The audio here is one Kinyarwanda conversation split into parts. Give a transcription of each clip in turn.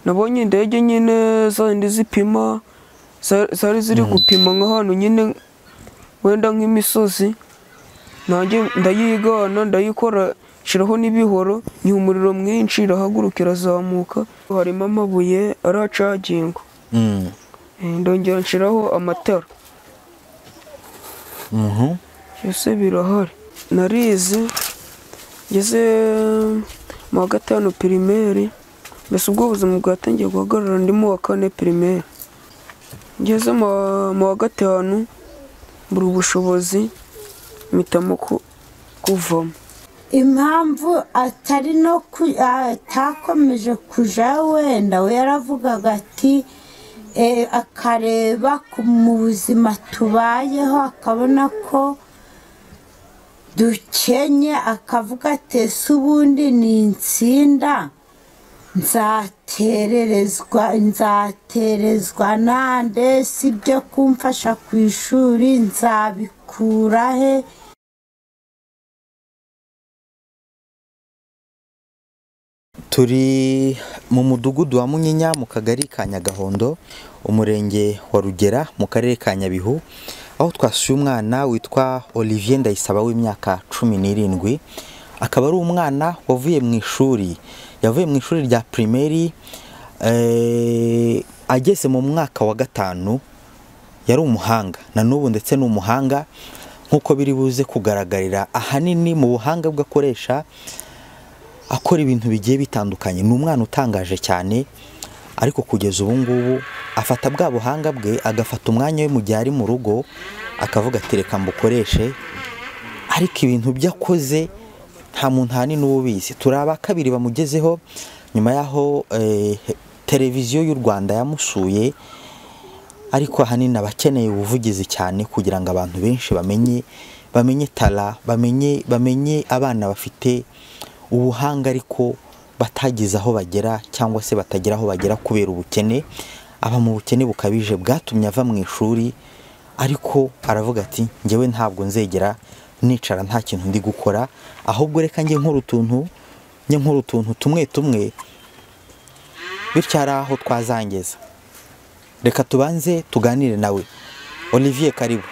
nabonye indege nyine zindi zipima zari ziri gupima nk'ahantu nyine wenda nk'imisozi, nanjye ndayigana ndayikora shiraho n'ibihoro, ni umuriro mwinshi irahaguruka irazamuka, harimo amabuye aracagingo. Ndongera nshiraho amatara. Byose birahari. Narize ngeze mu wa gatanu primaire, mbese ubwo ubuzima bwatangiye guhagarara ndi mu wa kane primaire. Ngeze mu wa gatanu mbura ubushobozi mpitamo kuvamo. Impamvu atari no atakomeje kuja, wenda we yaravugaga ati akareba mu buzima tubayeho akabona ko dukenye, akavuga ati ese ubundi ni insinda nzaterezwa nande, si byo kumfasha ku ishuri nzabikura he? Turi mu mudugudu wa Munyinya mu kagari ka Nyagahondo, umurenge wa Rugera mu karere ka Nyabihu, aho twasuye umwana witwa Olivier Ndayisaba w'imyaka 17. Akaba ari umwana wavuye mu ishuri, yavuye mu ishuri rya primaire, ageze mu mwaka wa gatanu. Yari umuhanga na n'ubu ndetse n'umuhanga nkuko biri buze kugaragarira ahanini mu buhanga bw'akoresha akora ibintu bigiye bitandukanye. Ni umwana utangaje cyane, ariko kugeza ubu ngubu afata bwa buhanga bwe agafata umwanya we mu gihe ari mu rugo akavuga ati reka mbukoreshe, ariko ibintu byakoze nta muntu hani n'ubizi. Turi aba kabiri bamugezeho nyuma yaho televiziyo y'u Rwanda yamusuye, ariko ahanini abakeneye ubuvugizi cyane kugira ngo abantu benshi bamenye tala, bamenye abana bafite ubuhanga ariko batagize aho bagera cyangwa se batagira aho bagera kubera ubukene. Aba mu bukene bukabije bwatumye ava mu ishuri, ariko aravuga ati njyewe ntabwo nzegera nicara nta kintu ndi gukora, ahubwo reka njye nkora utuntu tumwe tumwe, bityo ari aho twazangeza. Reka tubanze tuganire nawe. Olivier, karibu.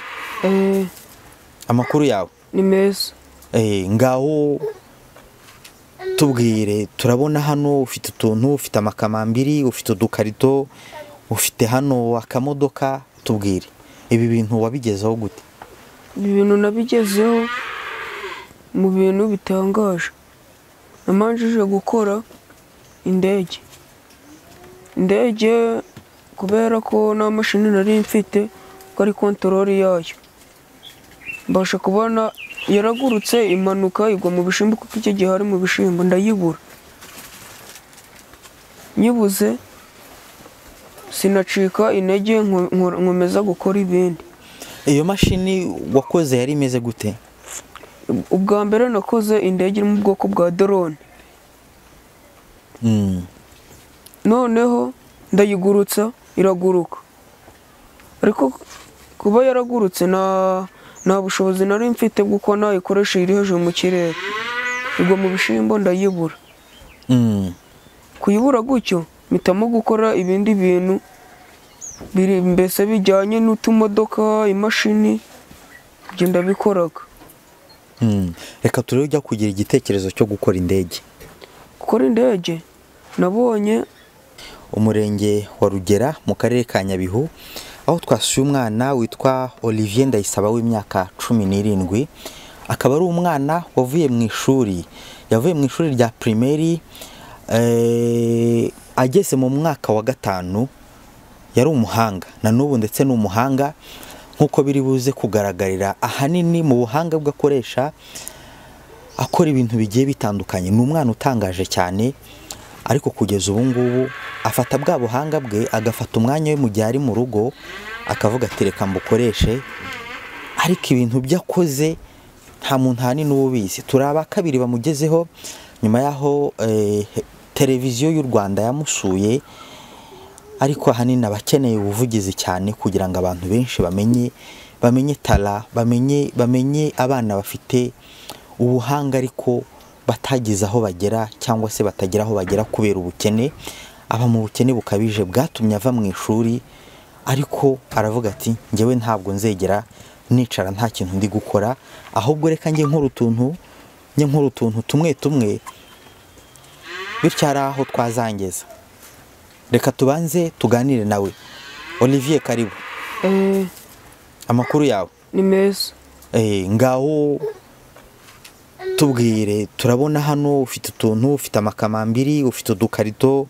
Amakuru yawe? Ni meza. Ngaho tubwire, turabona hano ufite utuntu, ufite amakamambiri, ufite udukarito, ufite hano akamodoka. Tubwire ibi bintu wabigezeho gute? Ibi bintu nabigezeho mu bintu bitangaje. Namanjije gukora indege kubera ko nta mashini nari mfite ko ari kontorori yayo. Mbasha kubona yaragurutse imanuka igwa mu bishimbo, kuko icyo gihe hari mu bishimbo, ndayibura. Nyibuze sinacika intege, nkomeza gukora ibindi. Iyo mashini wakoze yari imeze gute? Ubwa mbere nakoze indege iri mu bwoko bwa drone. Noneho ndayigurutsa iraguruka, ariko kuba yaragurutse nta bushobozi nari mfite bw'uko nayikoresha iri hejuru mu kirere, igwa mu bishimbo ndayibura. Kuyibura gutyo mpitamo gukora ibindi bintu mbese bijyanye n'utumodoka, imashini, ibyo ndabikoraga. Reka turebe ujya kugira igitekerezo cyo gukora indege. Gukora indege nabonye umurenge wa Rugera mu karere ka Nyabihu, aho twasuye umwana witwa Olivier Ndayisaba w'imyaka 17. Akaba ari umwana wavuye mu ishuri, yavuye mu ishuri rya primaire, ageze mu mwaka wa gatanu. Yari umuhanga na n'ubu ndetse n'umuhanga nkuko biri buze kugaragarira ahanini mu buhanga bw'akoresha akora ibintu bigiye bitandukanye. Ni umwana utangaje cyane, ariko kugeza ubu ngubu afata bwa buhanga bwe agafata umwanya we mu gihe ari mu rugo akavuga ati reka mbukoreshe, ariko ibintu byakoze nta muntu hani n'ubizi. Turi aba kabiri bamugezeho nyuma yaho televiziyo y'u Rwanda yamusuye, ariko ahanini abakeneye ubuvugizi cyane kugira ngo abantu benshi bamenye tala, bamenye abana bafite ubuhanga ariko batagize aho bagera cyangwa se batagira aho bagera kubera ubukene. aba mu bukene bukabije bwatumye ava mu ishuri, ariko aravuga ati njyewe ntabwo nzegera nicara nta kintu ndi gukora, ahubwo reka njye nkora utuntu tumwe tumwe, bityo ari aho twazangeza. Reka tubanze tuganire nawe. Olivier, karibu. Amakuru yawe? Ni meza. Ngaho tubwire, turabona hano ufite utuntu, ufite amakamambiri, ufite udukarito,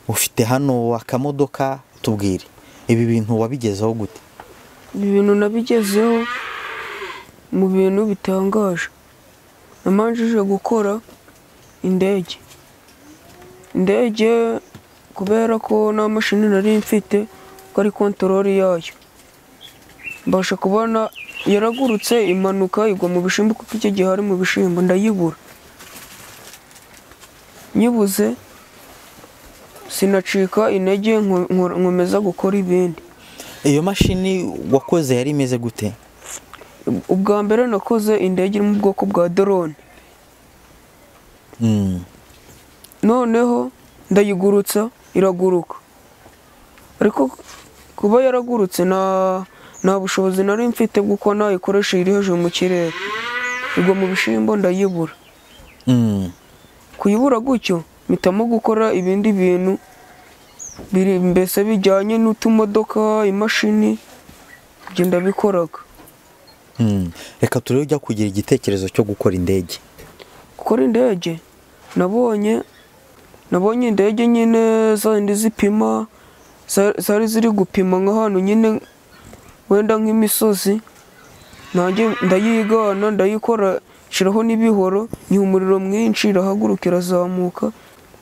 ufite hano akamodoka, tubwire ibi bintu wabigezeho gute? Ibi bintu nabigezeho mu bintu bitangaje. Namanjije gukora indege kubera ko nta mashini nari mfite ko ari kontorori yayo, mbasha kubona yaragurutse imanuka igwa mu bishimbo, kuko icyo gihe hari mu bishimbo, ndayibura. Nyibuze sinacika intege, nkomeza gukora ibindi. Iyo mashini wakoze yari imeze gute? Ubwa mbere nakoze indege iri mu bwoko bwa drone. Noneho ndayigurutsa iraguruka, ariko kuba yaragurutse nta bushobozi nari mfite bw'uko nayikoresha iri hejuru mu kirere, igwa mu bishimbo ndayibura. Kuyibura gutyo mpitamo gukora ibindi bintu mbese bijyanye n'utumodoka, imashini, ibyo ndabikoraga. Reka turebe ujya kugira igitekerezo cyo gukora indege. Gukora indege nabonye indege nyine zindi zipima, zari ziri gupima nk'ahantu nyine wenda nk'imisozi, nanjye ndayigana ndayikora, shiraho n'ibihoro, niha umuriro mwinshi, irahaguruka irazamuka.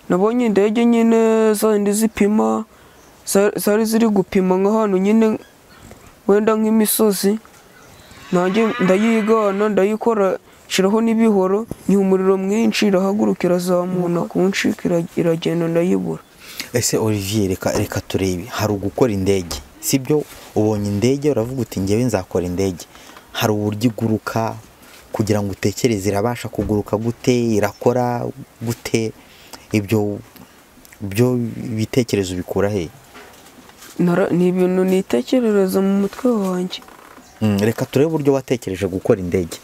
Nabonye indege nyine zindi zipima, zari ziri gupima nk'ahantu nyine wenda nk'imisozi, nanjye ndayigana ndayikora, shiraho n'ibihoro, niha umuriro mwinshi, irahaguruka irazamuka kunshika, iragenda ndayibura. Ese Olivier, reka turebe, hari ugukora indege sibyo? Ubonye indege uravuga uti njyewe nzakora indege, hari uburyo iguruka kugira ngo utekereze irabasha kuguruka gute, irakora gute? Ibyo bitekerezo bikura he? Ni ibintu nitekerereza mu mutwe wanjye. Reka turebe uburyo watekereje gukora indege.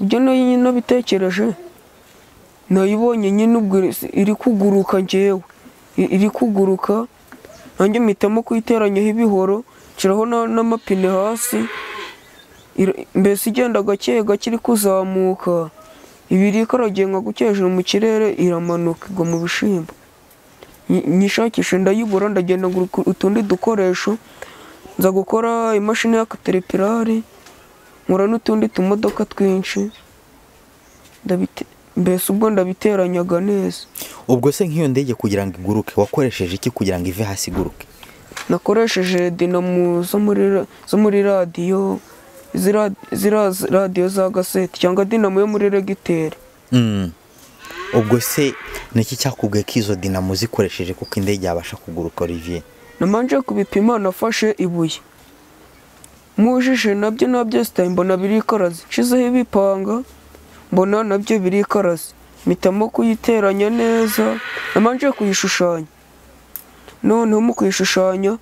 Ibyo nyine nabitekereje, nayibonye nyine ubwo iri kuguruka, njyewe iri kuguruka, nanjye mpitamo kuyiteranyaho ibihoro, nshiraho n'amapine hasi, mbese igenda gake gake iri kuzamuka, ibiri ikaragiye nka gutya hejuru mu kirere, iramanuka igwa mu bishimbo. Nyishakisha ndayibura, ndagenda ngura utundi dukoresho, nza gukora imashini ya kateripirari, nkora n'utundi tumodoka twinshi, mbese ubwo ndabiteranyaga neza. Ubwo se nk'iyo ndege kugira ngo iguruke wakoresheje iki kugira ngo ive hasi iguruke? Nakoresheje dinamo zo muri radiyo, radiyo za gaseti cyangwa dinamo yo muri regiteri. Ubwo se niki cyakubwiye ko izo dinamo zikoresheje kuko indege yabasha kuguruka, Olivier? Namanje kubipima, nafashe ibuye, mujije nabyo sitayi, mbona birikaraze, nshizeho ibipanga, mbona nabyo birikaraze, mpitamo kuyiteranya neza. Namanje kuyishushanya, noneho mu kuyishushanya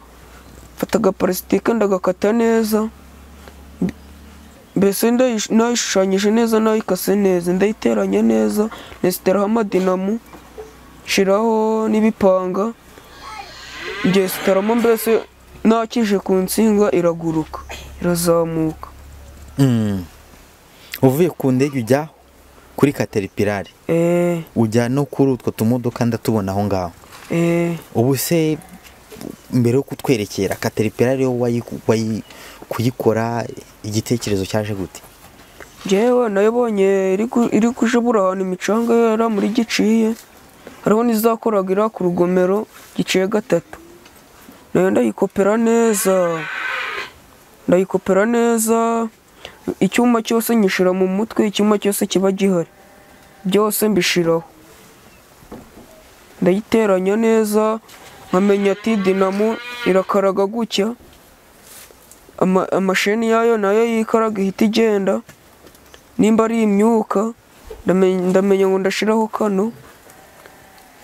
mfata agaparasitike ndagakata neza, mbese nayishushanyije neza, nayikase neza, ndayiteranya neza, nesiteraho amadinamo, nshiraho n'ibipanga, ngesiteramo, mbese nakije ku nsinga, iraguruka irazamuka. Uvuye ku ndege ujya kuri kateripirari, ujya no kuri utwo tumodoka ndatubona aho ngaho. Ubu se mbere yo kutwerekera kateripirari yo kuyikora, igitekerezo cyaje gute? Njyewe nayibonye iri kujabura ahantu imicanga yara muri giciye, hariho n'izakoraga iri ku rugomero giciye 3, nayo ndayikopera neza, icyuma cyose nyishira mu mutwe, icyuma cyose kiba gihari byose mbishiraho, ndayiteranya neza, nkamenya ati dinamo irakaraga gutya, amasheni yayo nayo yikaraga ihita igenda, nimba ari imyuka ndamenya ngo ndashiraho kano,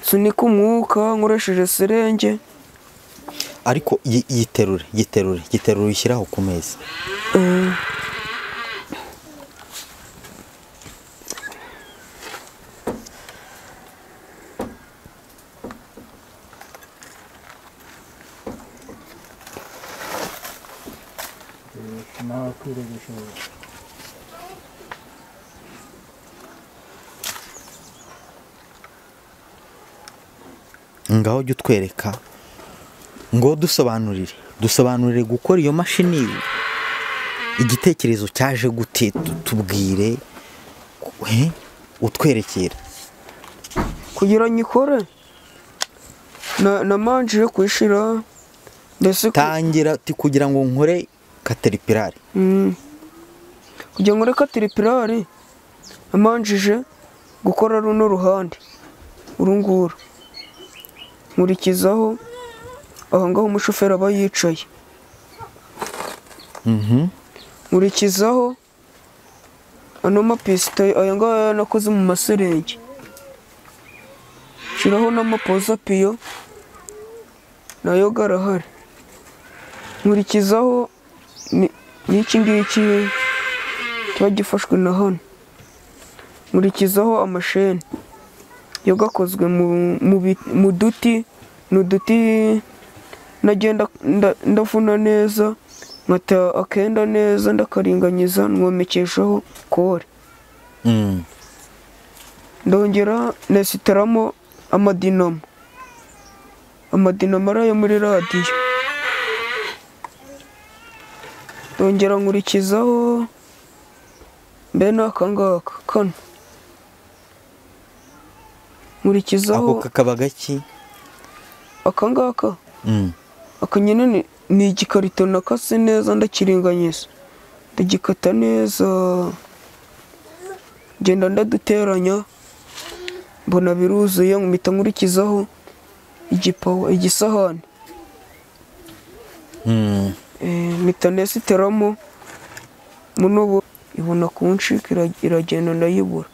sunika umwuka nkoresheje serenge. ariko yiterure ushyiraho ku meza. Ngaho jya utwereka ngo dusobanurire gukora iyo mashini, igitekerezo cyaje gute, tubwire utwerekera. Kugira nyikore namanjije kuyishira mbese tangira kugira ngo nkore caterpillar. kugira ngo nkore caterpillar namanjije gukora runo ruhande urunguru, nkurikizaho aho ngaho umushoferi aba yicaye, nkurikizaho ano mapisito aya ngaya nakoze mu maserenge, shiraho n'amapoza piyo nayo garahari, nkurikizaho n'iki ngiki kiba gifashwe na hano, nkurikizaho amasheni yo gakozwe mu duti, n'uduti nagenda ndavuna neza, nkata akenda neza ndakaringanyiza, nwomekeshaho kore. Ndongera nesitaramo amadinamo arayo muri radiyo, ndongera nkurikizaho mbene akangaka kano, nkurikizaho ako kakaba gaki akangaka akanyene ni igikarito nakase neza ndakiringanyiza, ndagikata neza, genda ndaduteranya, mbona biruzuye, mpita nkurikizaho igisahani, mpita nesiteramo munobo, ibona kunshika iragenda ndayibura.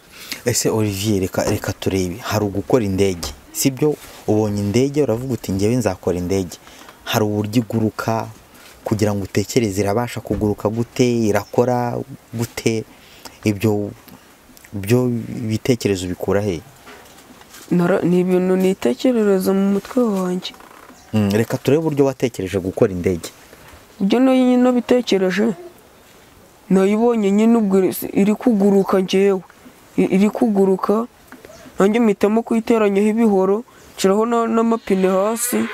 Ese Olivier, reka turebe, hari ugukora indege sibyo? Ubonye indege uravuga uti ngewe nzakora indege, hari uburyo iguruka kugira ngo utekereze irabasha kuguruka gute, irakora gute, ibyo bitekerezo bikura he? Ni ibintu nitekerereza mu mutwe wanjye. Reka turebe uburyo watekereje gukora indege. Ibyo nyine nabitekereje, nayibonye nyine ubwo iri kuguruka, ngewe iri kuguruka, nanjye mpitamo kuyiteranyaho ibihoro, nshiraho n'amapine hasi,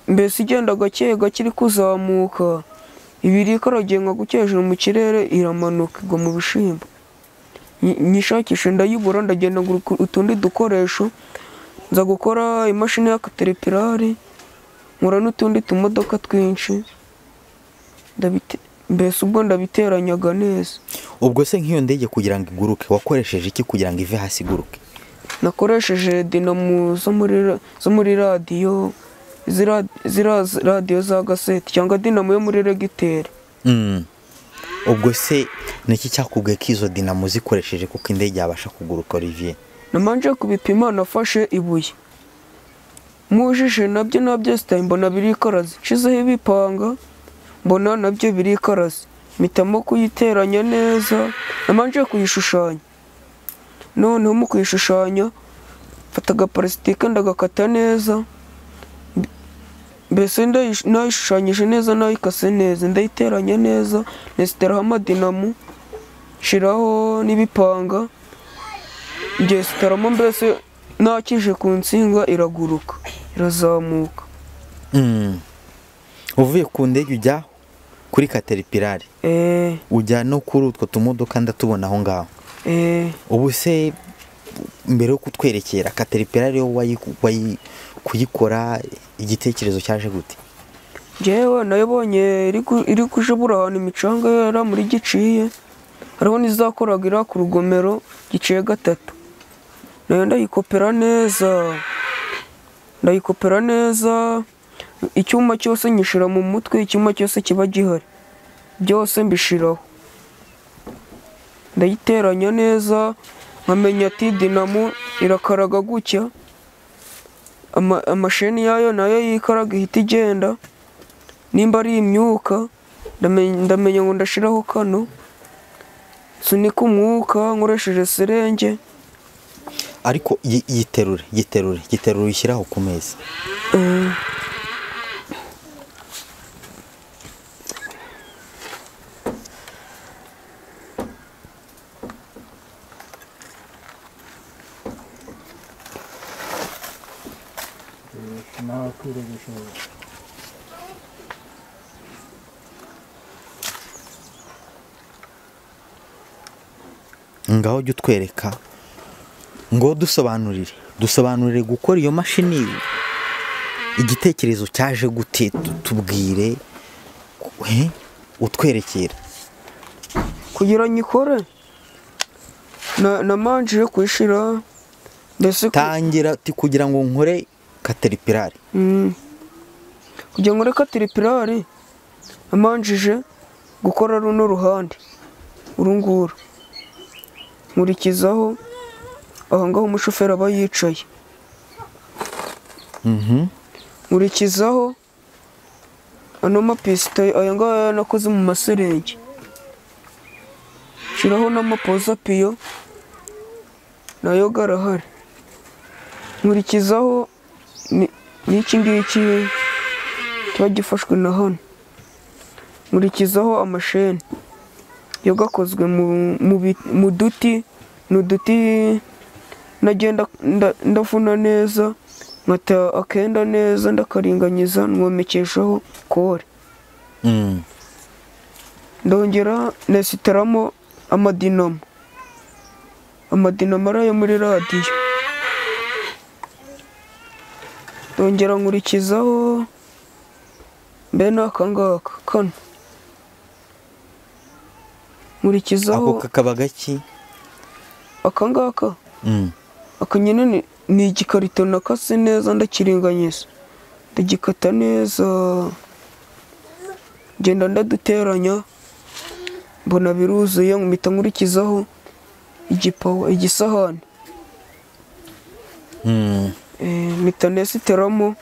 mbese igenda gake gake iri kuzamuka, ibiri ikaragiye nka guke hejuru mu kirere, iramanuka igwa mu bishimbo. Nyishakishe ndayibura, ndagenda ngura utundi dukoresho, nza gukora imashini ya caterpillar, nkora n'utundi tumodoka twinshi, mbese ubwo ndabiteranyaga neza. Ubwo se nk'iyo ndege kugira ngo iguruke wakoresheje iki kugira ngo ive hasi iguruke? Nakoresheje dinamo zo muri radiyo, radiyo za gaseti cyangwa dinamo yo muri regiteri. Ubwo se niki cyakubwiye ko izo dinamo zikoresheje kuko indege yabasha kuguruka Olivier? Namanje kubipima, nafashe ibuye mujije nabyo sitayi, mbona birikaraze, nshizeho ibipanga mbona nabyo birikaraze, mpitamo kuyiteranya neza, namanje kuyishushanya. Noneho mu kuyishushanya mfata agaparasitike ndagakata neza, mbese nayishushanyije neza, nayikase neza, ndayiteranya neza, nesiteraho amadinamo, nshiraho n'ibipanga, ngesiteramo, mbese nakije ku nsinga iraguruka, irazamuka. Uvuye ku ndege ujya kuri caterpillar, ujya no kuri utwo tumodoka ndatubona aho ngaho. Ubu se mbere yo kutwerekera caterpillar yo kuyikora, igitekerezo cyaje gute? Jewe nayibonye iri kujabura ahantu imicanga yara muri giciye, hariho nizakoraga ira ku rugomero giciye 3, nayo ndayikopera neza, icyuma cyose nyishira mu mutwe, icyuma cyose kiba gihari byose mbishiraho, ndayiteranya neza, nkamenya ati dinamo irakaraga gutya, amasheni yayo nayo yikaraga ihita igenda, nimba ari imyuka ndamenya ngo ndashiraho kano sunika umwuka nkoresheje serenge. ariko yiterure ushyiraho ku meza. ngaho jya utwereka ngo dusobanurire gukora iyo mashini, igitekerezo cyaje gute, tubwire utwerekera. Kugira nyikore namanjije kuyishira mbese tangira kugira ngo nkore caterpillar. kugira ngo nkore caterpillar namanjije gukora runo ruhande urunguru, nkurikizaho aho ngaho umushoferi aba yicaye, nkurikizaho ano mapisito aya ngaya nakoze mu maserenge, shiraho n'amapoza piyo nayo garahari, nkurikizaho n'iki ngiki kiba gifashwe na hano, nkurikizaho amasheni yo gakozwe mu duti, n'uduti nagenda ndavuna neza, nkata akenda neza ndakaringanyiza, nwomekeshaho kore. Ndongera nesitaramo amadinamo arayo muri radiyo, ndongera nkurikizaho mbene akangaka kano, nkurikizaho ako kakaba gaki akangaka aka nyine ni igikarito nakase neza ndakiringanyiza, ndagikata neza, ngenda ndaduteranya, mbona biruzuye, mpita nkurikizaho igisahani, mpita nesiteramo,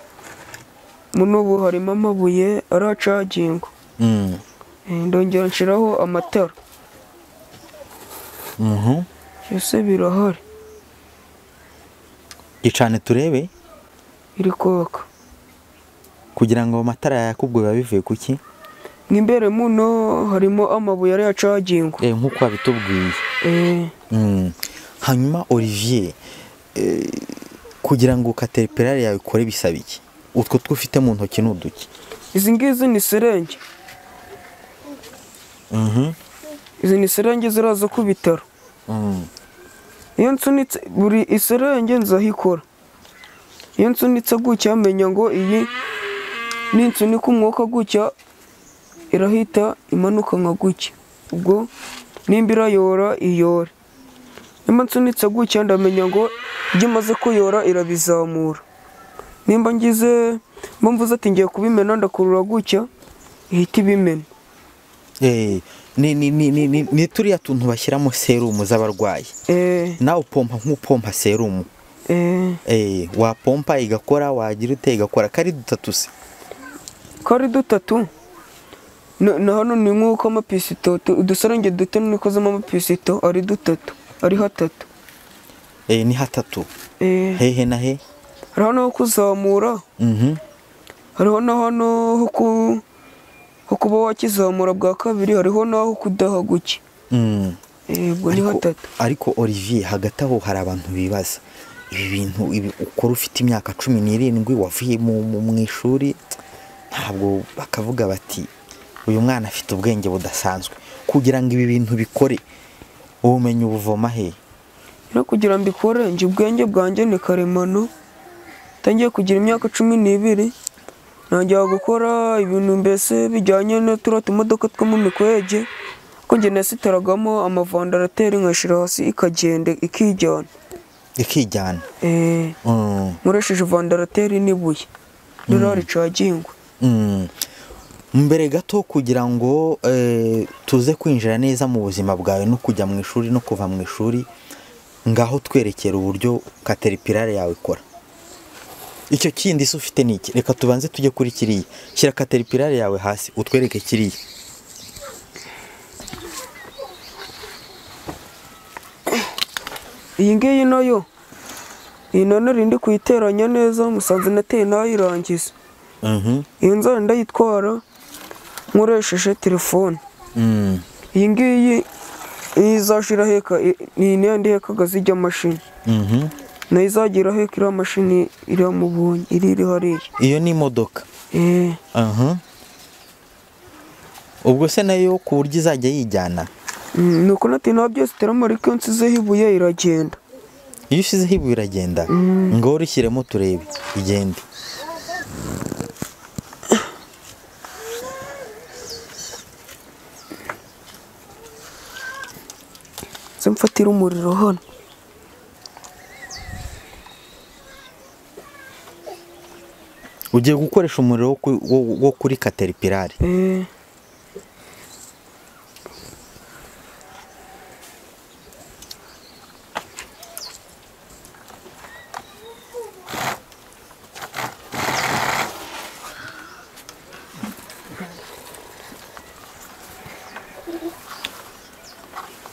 muno ubu harimo amabuye aracagingo, ndongera nshiraho amatara, byose birahari. icane turebe iri kwaka, kugira ngo amatara yakubwo biba bivuye kuki? n'imbere muno harimo amabuye aracagingo nk'uko wabitubwiye. hanyuma Olivier, kugira ngo caterpillar yawe ikore bisaba iki? utwo twufite mu ntoki n'uduki? izi ngizi ni serenge, izi ni serenge ziraza ku bitaro. Iyo nsunitse buri iserenge nzahikora, iyo nsunitse gutya menya ngo iyi ninsunika umwuka gutya irahita imanuka nka gutya, ubwo nimba irayora iyore, nimba nsunitse gutya ndamenya ngo ibyo imaze kuyora irabizamura, nimba mvuze ati ngiye kubimena ndakurura gutya ihita ibimena. ni turiya tuntu bashyiramo serumu z'abarwayi, nawe upompa nk'upompa serumu, wapompa igakora, wagira ute igakora. kari dutatu se? kari dutatu na hano ni nk'uko amapisito uduserenge duto nikozemo amapisito ari dutatu, ari hatatu. ni hatatu. hehe na he? hari hano ho kuzamura, hariho na hano ho kuba wakizamura bwa kabiri, hariho naho kudaha guke. Ubwo ni hatatu. ariko Olivier, hagati aho hari abantu bibaza ibi bintu ukora ufite imyaka 17 wavuye mu ishuri, ntabwo bakavuga bati uyu mwana afite ubwenge budasanzwe. kugira ngo ibi bintu bikore ubumenyi ubuvoma he? kugira ngo mbikore nje ubwenge bwanjye ni karemano, tangiye kugira imyaka 12 nanjya gukora ibintu mbese bijyanye no tumodoka two mu mikwege, ko nge nesitaragamo amavandarateri nkashira hasi ikagenda ikijyana. Nkoresheje vandarateri n'ibuye rirari cagingwa. mbere gato kugira ngo tuze kwinjira neza mu buzima bwawe no kujya mu ishuri no kuva mu ishuri, ngaho twerekera uburyo caterpillar yawe ikora. icyo kindi se ufite ni iki? Reka tubanze tujye kuri kiriya. Shyira caterpillar yawe hasi utwereke kiriya. iyi ngiyi nayo iyi none rindi kuyiteranya neza musanze nateye nayirangiza. Iyi nzara ndayitwara nkoresheje telefone. Iyi ngiyi izashira heka ni n'indi hekaga zijya mashini. Nayo izagira heka iriya mashini iriya mubonye iri hariya. Iyo ni imodoka. Ubwo se nayo ku buryo izajya yijyana? Nuko nateye naho byose teramarike nsizeho ibuye iragenda. Iyo ushyizeho ibuye iragenda? Ngo urishyiremo turebe igende. Mfatira umuriro hano. Ugiye gukoresha umuriro wo kuri caterpillar?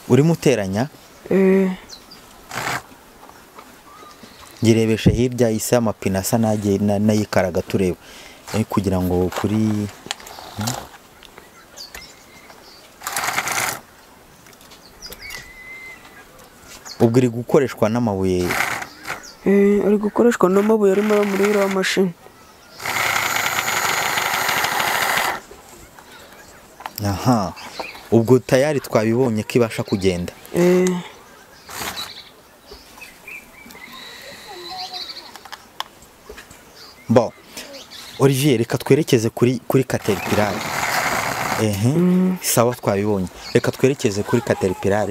Urimo uteranya? Girebeshe hirya isa amapine asa nagiye nayikaraga tureba kugira ngo kuri ubwo iri gukoreshwa n'amabuye. Ari gukoreshwa n'amabuye arimo muri iriya mashini. Aha, ubwo tayari twabibonye ko ibasha kugenda. Bon, Olivier, reka twerekeze kuri caterpillar. Sawa, twabibonye. Reka twerekeze kuri caterpillar.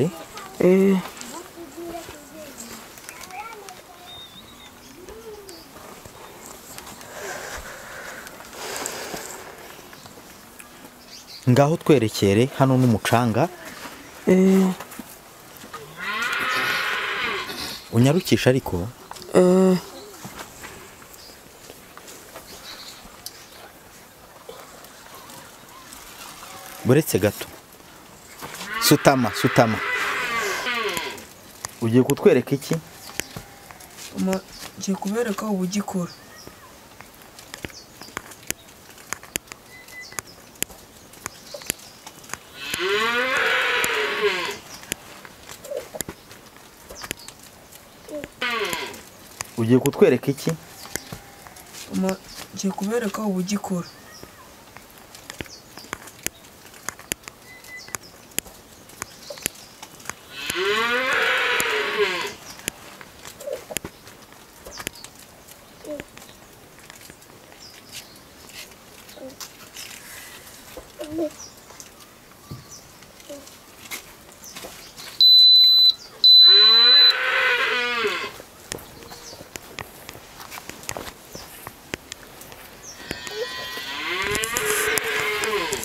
Ngaho twerekere hano n'umucanga. Unyarukisha ariko. Buretse gato. Sutama. Ugiye kutwereka iki? Ngiye kubereka ubugikora. Ugiye kutwereka iki? Ngiye kubereka ubugikora.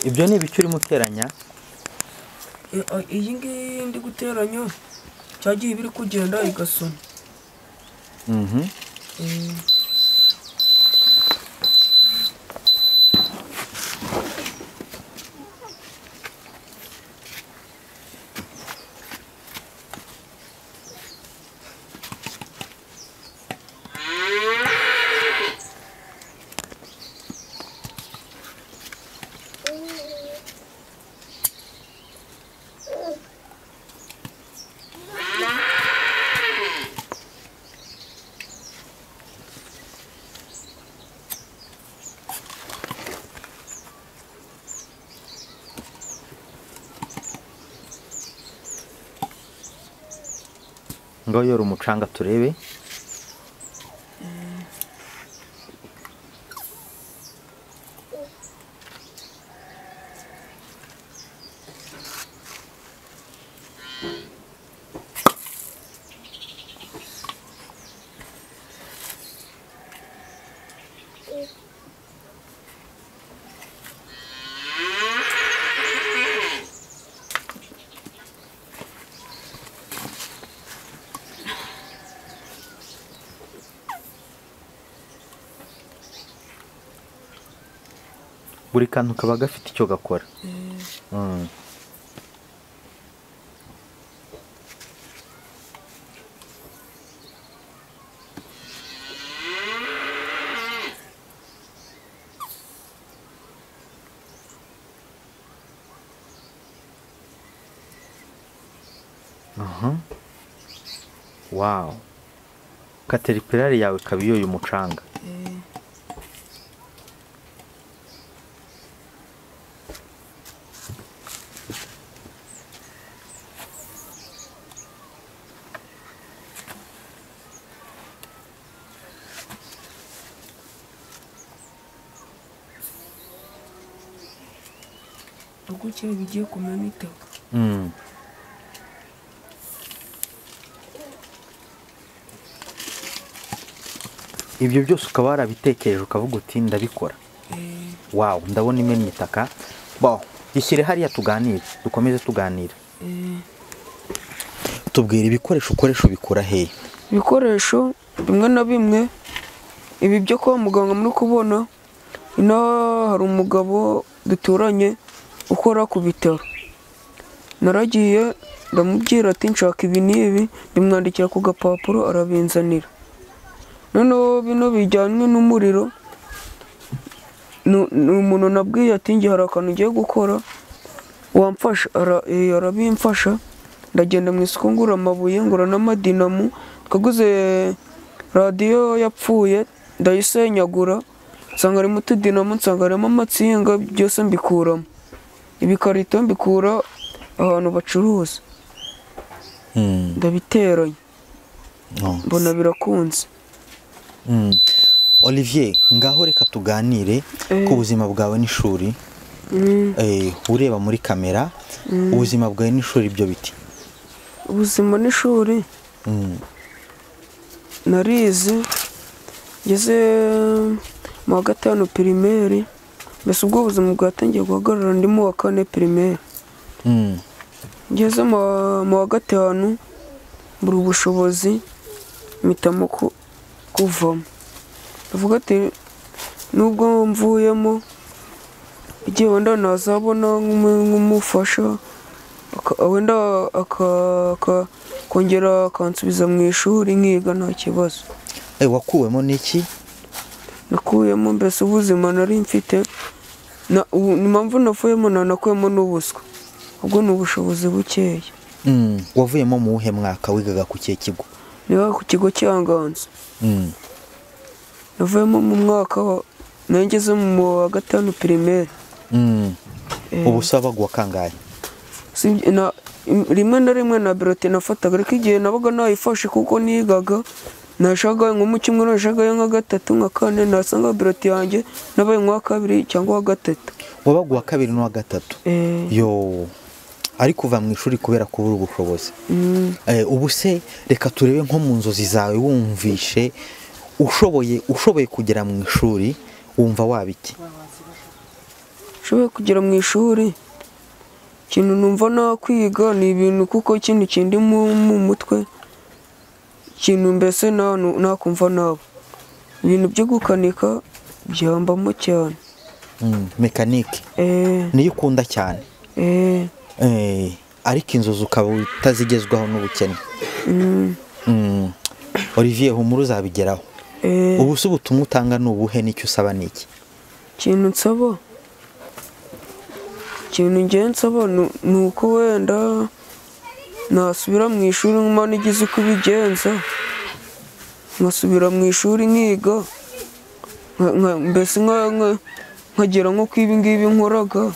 Ibyo ni ibiki urimo uteranya? Iyi ngiyi ndi guteranya cyagiye biri kugenda igasona. Ngaho yora umucanga turebe. buri kantu kaba gafite icyo gakora. Wow, caterpillar yawe kabiyoye umucanga. ubwo kera bigiye kumena itaka. Ibyo byose ukaba warabitekereje ukavuga uti ndabikora. Wow, ndabona imena itaka. Bo, gishyire hariya tuganire, dukomeze tuganira. Tubwira ibikoresho ukoresha ubikura hehe? Ibikoresho bimwe na bimwe ibi byo kwa muganga muri kubona, ino hari umugabo duturanye ukora ku bitaro. Naragiye ndamubwira ati nshaka ibi n'ibi, ndimwandikira ku gapapuro arabinzanira. Noneho bino bijyanye n'umuriro, umuntu nabwiye ati ngiye hari akantu ngiye gukora wamfasha, arabimfasha. Ndagenda mu isoko ngura amabuye, ngura n'amadinamu, twaguze radiyo yapfuye ndayisenyagura, nsanga harimo utudinamu, nsanga harimo amatsinga, byose mbikuramo. Ibikarito mbikura ahantu bacuruza, ndabiteranya, mbona birakunze. Olivier, ngaho reka tuganire ku buzima bwawe n'ishuri. Ureba muri kamera, ubuzima bwawe n'ishuri byo biti? Ubuzima n'ishuri, narize ngeze mu wa gatanu pirimeri, mbese ubwo ubuzima bwatangiye guhagarara ndi mu wa kane pirimeri. Ngeze mu wa gatanu mbura ubushobozi, mpitamo kuvamo. Ndavuga ati nubwo mvuyemo igihe wenda nazabona nk'umufasha, wenda akongera akansubiza mu ishuri nkiga nta kibazo. Wakuwemo n'iki? Nakuyemo mbese ubuzima nari mfite, impamvu navuyemo nakuyemo n'ubuswa, ubwo ni ubushobozi bukeya. Wavuyemo mu wuhe mwaka? Wigaga ku kihe kigo? Niga ku kigo cya Nganzo. Navuyemo mu mwaka nageze mu wa gatanu pirimeri. Ubu se wabaga kangahe? Rimwe na rimwe na birote nafataga, ariko igihe nabaga nayifashe kuko nigaga, nashagaye nko mu cyumweru, nashagaye nka gatatu nka kane, nasanga birote yanjye nabaye nka kabiri cyangwa wa gatatu. Wabaga wa kabiri n'uwa gatatu? Yo, ari kuva mu ishuri kubera kubura ubushobozi. Ubu se reka turebe nko mu nzozi zawe, wumvishe ushoboye kugera mu ishuri, wumva wabiki? Ushoboye kugera mu ishuri, ikintu numva nakwiga ni ibintu, kuko ikintu kindi mu mutwe, ikintu mbese nakumva nabo ibintu byo gukanika byambamo cyane. Mekanike niyo ukunda cyane? Ariko inzozi ukaba utazigezwaho n'ubukene. Olivier, humura uzabigeraho. Ubu se ubutumwa utanga ni ubuhe, n'icyo usaba n'iki? Ikintu nsaba, ikintu ngiye nsaba ni uko wenda nasubira mu ishuri nk'uko nigize uko ubigenza, nkasubira mu ishuri nkiga, mbese nkagera nko ku ibi ngibi nkoraga,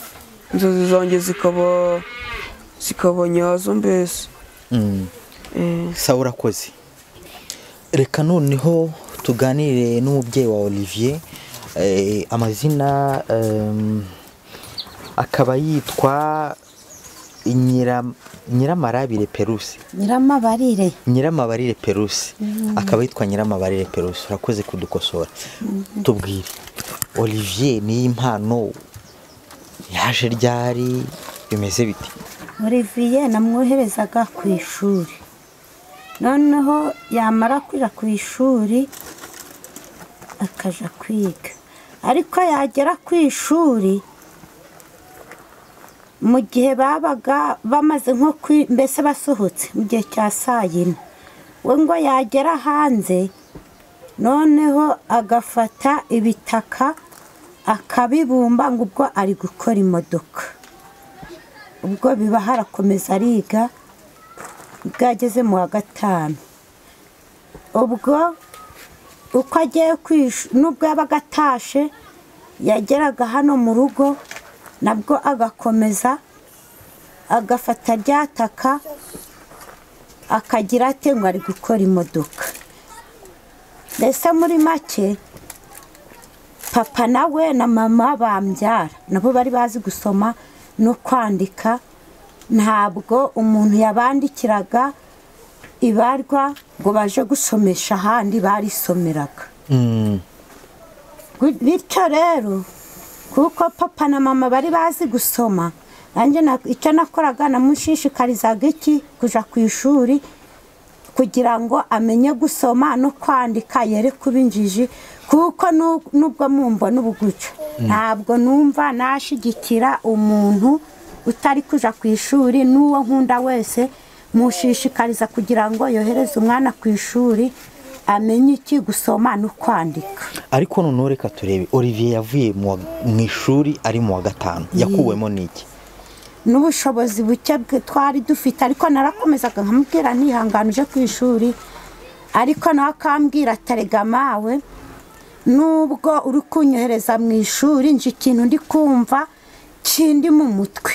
inzozi zanjye zikaba nyazo mbese. Sawa, urakoze. Reka noneho tuganire n'umubyeyi wa Olivier. Amazina akaba yitwa Nyiramabarire Perusi. Nyiramabarire Perusi. Akaba yitwa Nyiramabarire Perusi. Urakoze kudukosora. Tubwire, Olivier ni impano yaje ryari, bimeze biti? Olivier namwoherezaga ku ishuri, noneho yamara kujya ku ishuri akaja kwiga, ariko yagera ku ishuri mu gihe babaga bamaze nko mbese basohotse mu gihe cya saa yine, we ngo yagera hanze noneho agafata ibitaka akabibumba ngo ubwo ari gukora imodoka. Ubwo biba harakomeza ariga, bwageze mu wa 5. Ubwo uko agiye nubwo yabaga atashe yageraga hano mu rugo nabwo agakomeza agafata ryataka akagira ate ngo ari gukora imodoka. Mbese muri make papa nawe na mama bambyara nabo bari bazi gusoma no kwandika, ntabwo umuntu yabandikiraga ibarwa ngo baje gusomesha ahandi barisomeraga. Bityo rero kuko papa na mama bari bazi gusoma, nanjye icyo nakoraga namushishikarizaga iki kuja ku ishuri kugira ngo amenye gusoma no kwandika, yere kuba injiji, kuko nubwo mumbona ubuguca ntabwo numva nashigikira umuntu utari kuja ku ishuri. N'uwo nkunda wese mushishikariza kugira ngo yohereze umwana ku ishuri amenye iki gusoma no kwandika. Ariko none reka turebe, Olivier yavuye mu ishuri ari mu wa 5, yakuwemo n'iki? N'ubushobozi buke twari dufite, ariko narakomezaga nkamubwira ntihanganuje ku ishuri, ariko nawe akambwira atarega mawe nubwo uri kunyohereza mu ishuri nje ikintu ndi kumva kindi mu mutwe,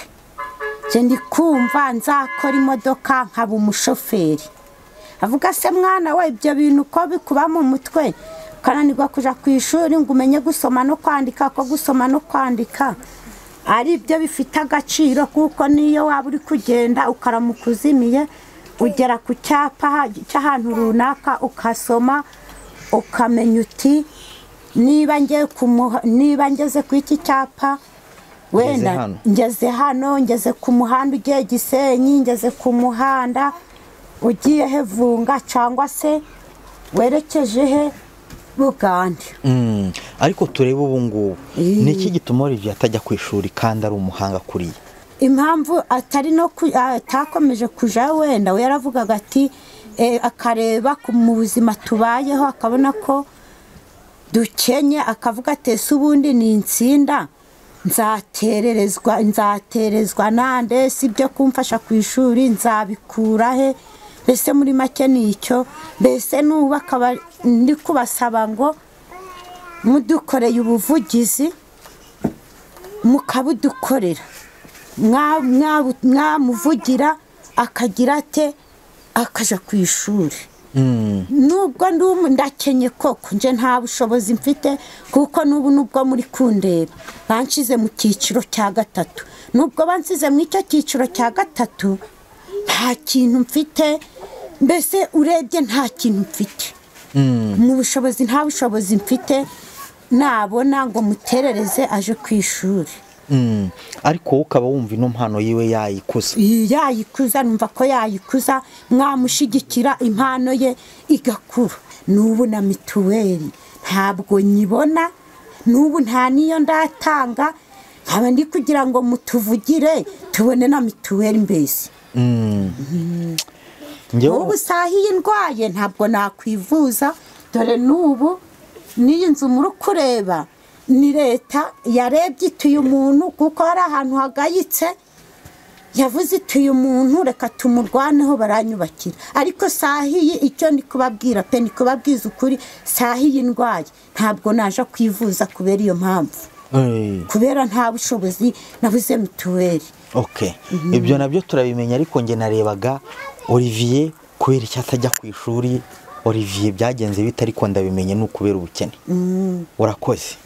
nje ndi kumva nzakora imodoka nkaba umushoferi. Avuga se mwana we ibyo bintu ko bikuba mu mutwe kananirwa kuja ku ishuri ngo umenye gusoma no kwandika, ko gusoma no kwandika ari byo bifite agaciro, kuko niyo waba uri kugenda ukaramukuzimiye ugera ku cyapa cy'ahantu runaka ukasoma ukamenya uti niba ngeze ku iki cyapa wenda ngeze hano, ngeze ku muhanda ugiye Gisenyi, ngeze ku muhanda ugiye Hevunga cyangwa se werekeje he Bugande. Ariko turebe ubu ngubu niki gituma Olivier atajya ku ishuri kandi ari umuhanga kuriye? Impamvu atari no atakomeje kuja, wenda we yaravugaga ati akareba mu buzima tubayeho akabona ko dukenye, akavuga ati ese ubundi ni insinda nzaterezwa nande, si byo kumfasha ku ishuri nzabikura he? Mbese muri make nicyo. Mbese nuba akaba ndi kubasaba ngo mudukoreye ubuvugizi mukabudukorera, mwamuvugira akagira ate akaja ku ishuri. Nubwo ndakenye koko nje nta bushobozi mfite, kuko nubwo muri kundeba banshize mu cyiciro cya 3, nubwo bansize mu icyo cyiciro cya 3 nta kintu mfite. Mbese urebye nta kintu mfite mu bushobozi, nta bushobozi mfite nabona ngo muterereze aje ku ishuri. Ariko ukaba wumva ino mpano yiwe yayikuza, numva ko yayikuza, mwamushigikira impano ye igakura. N'ubu na mituweli ntabwo nyibona, n'ubu nta niyo ndatanga, nkaba ndi kugira ngo mutuvugire tubone na mituweli. Mbese ubu sahiye ndwaye ntabwo nakwivuza, dore n'ubu n'iyi nzu muri kureba ni leta yarebye ituye umuntu, kuko hari ahantu hagayitse yavuze ituye umuntu reka tumurwaneho baranyubakira. Ariko sahiye icyo ndi kubabwira pe, ni kubabwiza ukuri, sahiye ndwaye ntabwo naje kwivuza kubera iyo mpamvu, kubera nta bushobozi nabuze mituweli. Ibyo nabyo turabimenya, ariko nge narebaga Olivier kubera icyo atajya ku ishuri. Olivier byagenze bite? Ariko ndabimenye ni ukubera ubukene. Urakoze.